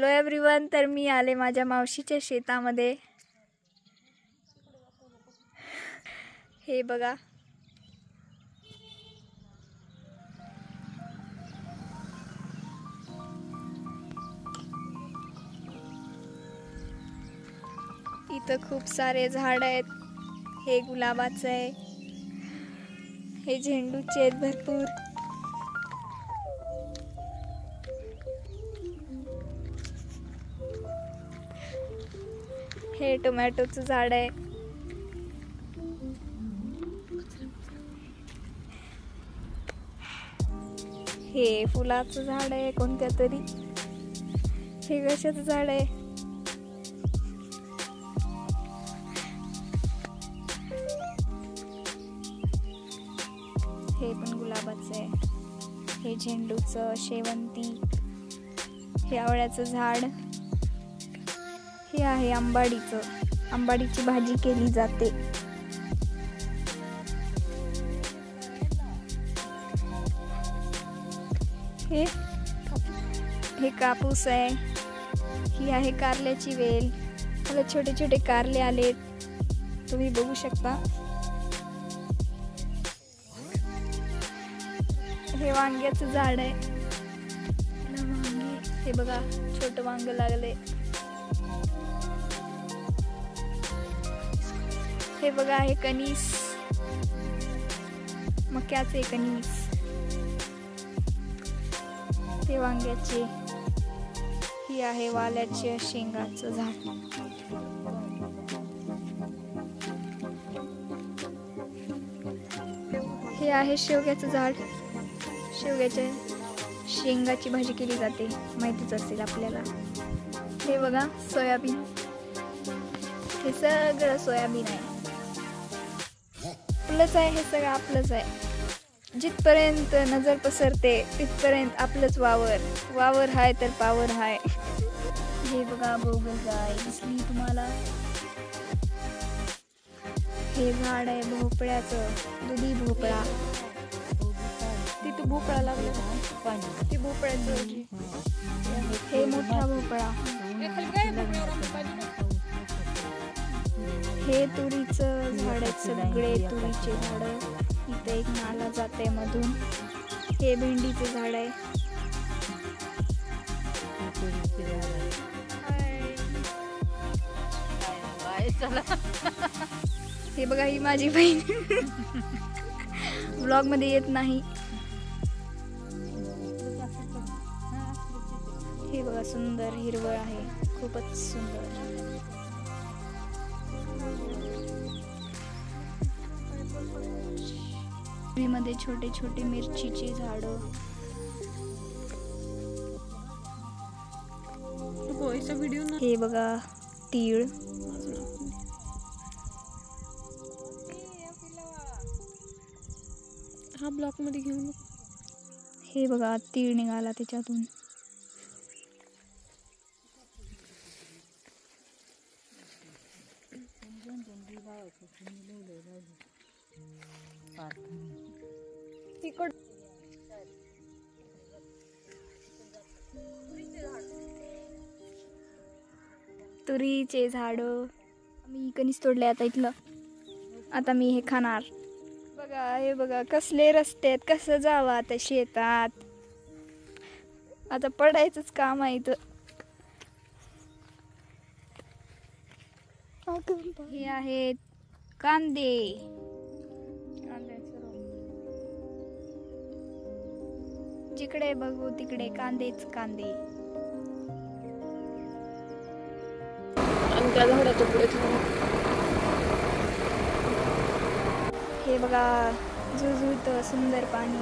Hello everyone, तर मी आले माझ्या मावशीच्या शेतामध्ये. हे बघा, इथं खूप सारे झाड आहेत. हे गुलाबाचं आहे, हे झेंडूचे आहेत भरपूर. हे टोमॅटोचं झाड आहे. हे फुलाचं झाड आहे कोणत्या तरी. हे कशाचं झाड आहे? हे पण गुलाबाचं आहे. हे झेंडूचं, शेवंती. हे आवळ्याचं झाड. हे आहे आंबाडीचं. आंबाडीची भाजी केली जाते. हे कापूस आहे. ही आहे कारल्याची वेल. त्याला छोटे छोटे कारले आलेत, तुम्ही बघू शकता. हे वांग्याचं झाड आहे. हे बघा, छोटं वांग लागले. हे बघा, हे कणीस, मक्याचे कणीस. हे वांग्याचे. ही आहे वाल्याचे शेंगाचं झाड. हे आहे शेवग्याचं झाड. शेवग्याच्या शेंगाची भाजी केली जाते, माहितीच असेल आपल्याला. हे बघा, सोयाबीन. हे सगळं सोयाबीन आहे. आपलंच आहे, हे सगळं आपलंच आहे. जिथपर्यंत नजर पसरते तिथपर्यंत आपलंच वावर. वावर हाय तर पावर हाय. हे बघा, बोगल गाय दिसली तुम्हाला. हे झाड आहे भोपळ्याचं, दुधी भोपळा. तिथं भोपळा लागला, ते भोपळ्याचं. हे मोठा भोपळा. हे तुरीचं झाड आहे, सगळे तुरीचे झाड. इथे एक नाला जाते मधून. हे भेंडीचे झाड आहे. हे बघा, ही माझी बहीण व्लॉग मध्ये येत नाही. हे बघा, सुंदर हिरवळ आहे, खूपच सुंदर. मध्ये छोटे छोटे मिरचीचे झाड. हे बघा, तीळ. हा ब्लॉक मध्ये घेऊन. हे बघा, तीळ निघाला त्याच्यातून. तुरीचे झाड. मी कणीस तोडले आता इथलं. आता मी हे खाणार. बघा, हे बघा, कसले रस्ते आहेत. कसं जावं आता शेतात. आता पडायचंच काम आहे इथं. हे आहेत कांदे. जिकडे बघू तिकडे कांदेच कांदे. त्या झाडाच्या पुढे हे बघा, जुळजुळतं सुंदर पाणी.